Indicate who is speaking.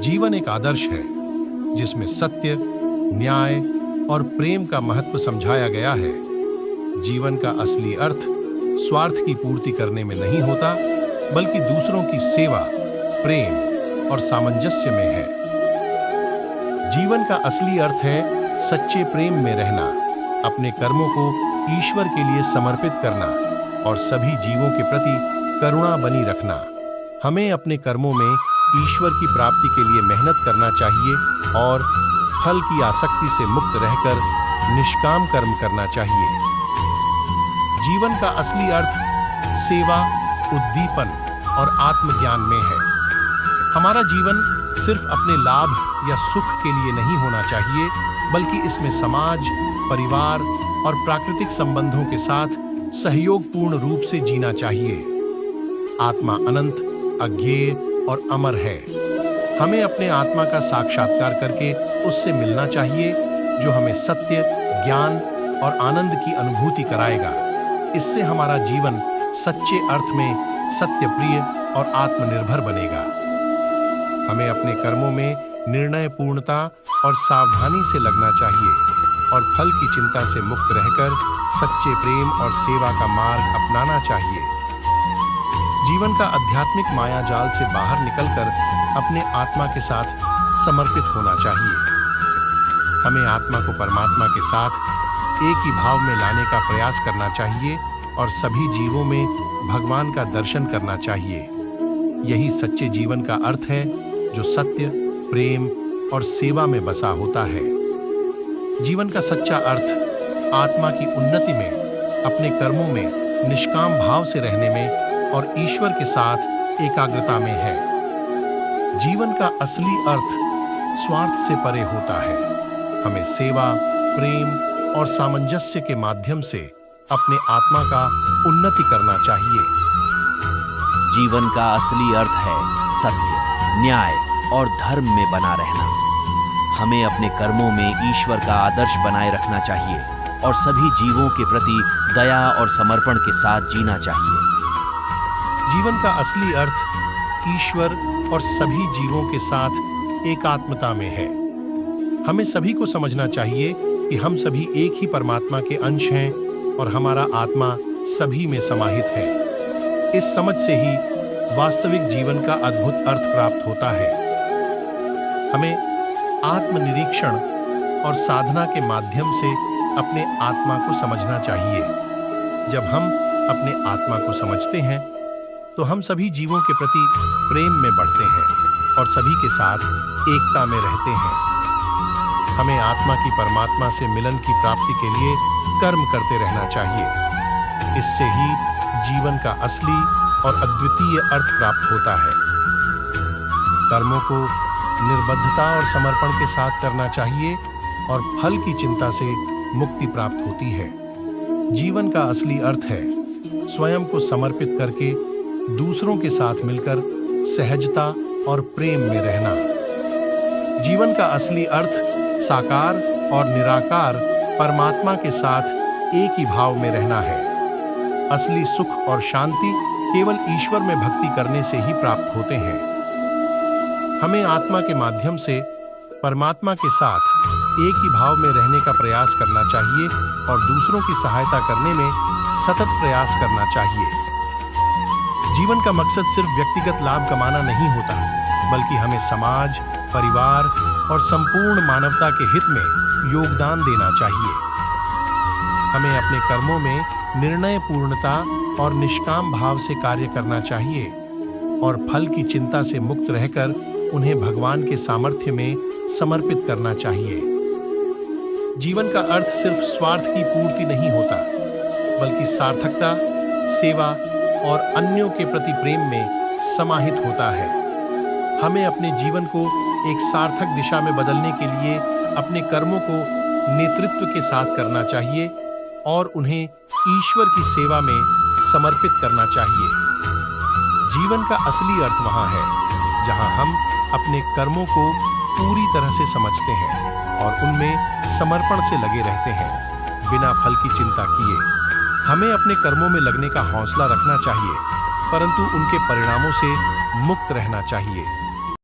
Speaker 1: जीवन एक आदर्श है जिसमें सत्य, न्याय और प्रेम का महत्व समझाया गया है। जीवन का असली अर्थ स्वार्थ की पूर्ति करने में नहीं होता, बल्कि दूसरों की सेवा, प्रेम और सामंजस्य में है। जीवन का असली अर्थ है सच्चे प्रेम में रहना, अपने कर्मों को ईश्वर के लिए समर्पित करना और सभी जीवों के प्रति करुणा बनी रखना। हमें अपने कर्मों में ईश्वर की प्राप्ति के लिए मेहनत करना चाहिए और फल की आसक्ति से मुक्त रहकर निष्काम कर्म करना चाहिए। जीवन का असली अर्थ सेवा, उद्दीपन और आत्मज्ञान में है। हमारा जीवन सिर्फ अपने लाभ या सुख के लिए नहीं होना चाहिए, बल्कि इसमें समाज, परिवार और प्राकृतिक संबंधों के साथ सहयोगपूर्ण रूप से जीना चाहिए। आत्मा अनंत, अज्ञेय और अमर है। हमें अपने आत्मा का साक्षात्कार करके उससे मिलना चाहिए, जो हमें सत्य, ज्ञान और आनंद की अनुभूति कराएगा। इससे हमारा जीवन सच्चे अर्थ में सत्य प्रिय और आत्मनिर्भर बनेगा। हमें अपने कर्मों में निर्णय पूर्णता और सावधानी से लगना चाहिए और फल की चिंता से मुक्त रहकर सच्चे प्रेम और सेवा का मार्ग अपनाना चाहिए। जीवन का आध्यात्मिक मायाजाल से बाहर निकलकर अपने आत्मा के साथ समर्पित होना चाहिए। हमें आत्मा को परमात्मा के साथ एक ही भाव में लाने का प्रयास करना चाहिए और सभी जीवों में भगवान का दर्शन करना चाहिए। यही सच्चे जीवन का अर्थ है, जो सत्य, प्रेम और सेवा में बसा होता है। जीवन का सच्चा अर्थ आत्मा की उन्नति में, अपने कर्मों में निष्काम भाव से रहने में और ईश्वर के साथ एकाग्रता में है। जीवन का असली अर्थ स्वार्थ से परे होता है। हमें सेवा, प्रेम और सामंजस्य के माध्यम से अपने आत्मा का उन्नति करना चाहिए।
Speaker 2: जीवन का असली अर्थ है सत्य, न्याय और धर्म में बना रहना। हमें अपने कर्मों में ईश्वर का आदर्श बनाए रखना चाहिए और सभी जीवों के प्रति दया और समर्पण के साथ जीना चाहिए।
Speaker 1: जीवन का असली अर्थ ईश्वर और सभी जीवों के साथ एकात्मता में है। हमें सभी को समझना चाहिए कि हम सभी एक ही परमात्मा के अंश हैं और हमारा आत्मा सभी में समाहित है। इस समझ से ही वास्तविक जीवन का अद्भुत अर्थ प्राप्त होता है। हमें आत्मनिरीक्षण और साधना के माध्यम से अपने आत्मा को समझना चाहिए। जब हम अपने आत्मा को समझते हैं, तो हम सभी जीवों के प्रति प्रेम में बढ़ते हैं और सभी के साथ एकता में रहते हैं। हमें आत्मा की परमात्मा से मिलन की प्राप्ति के लिए कर्म करते रहना चाहिए। इससे ही जीवन का असली और अद्वितीय अर्थ प्राप्त होता है। कर्मों को निर्बद्धता और समर्पण के साथ करना चाहिए और फल की चिंता से मुक्ति प्राप्त होती है। जीवन का असली अर्थ है स्वयं को समर्पित करके दूसरों के साथ मिलकर सहजता और प्रेम में रहना। जीवन का असली अर्थ साकार और निराकार परमात्मा के साथ एक ही भाव में रहना है। असली सुख और शांति केवल ईश्वर में भक्ति करने से ही प्राप्त होते हैं। हमें आत्मा के माध्यम से परमात्मा के साथ एक ही भाव में रहने का प्रयास करना चाहिए और दूसरों की सहायता करने में सतत प्रयास करना चाहिए। जीवन का मकसद सिर्फ व्यक्तिगत लाभ कमाना नहीं होता, बल्कि हमें समाज, परिवार और संपूर्ण मानवता के हित में योगदान देना चाहिए। हमें अपने कर्मों में निर्णय पूर्णता और निष्काम भाव से कार्य करना चाहिए और फल की चिंता से मुक्त रहकर उन्हें भगवान के सामर्थ्य में समर्पित करना चाहिए। जीवन का अर्थ सिर्फ स्वार्थ की पूर्ति नहीं होता, बल्कि सार्थकता, सेवा और अन्यों के प्रति प्रेम में समाहित होता है। हमें अपने जीवन को एक सार्थक दिशा में बदलने के लिए अपने कर्मों को नेतृत्व के साथ करना चाहिए और उन्हें ईश्वर की सेवा में समर्पित करना चाहिए। जीवन का असली अर्थ वहाँ है जहाँ हम अपने कर्मों को पूरी तरह से समझते हैं और उनमें समर्पण से लगे रहते हैं, बिना फल की चिंता किए। हमें अपने कर्मों में लगने का हौसला रखना चाहिए, परंतु उनके परिणामों से मुक्त रहना चाहिए।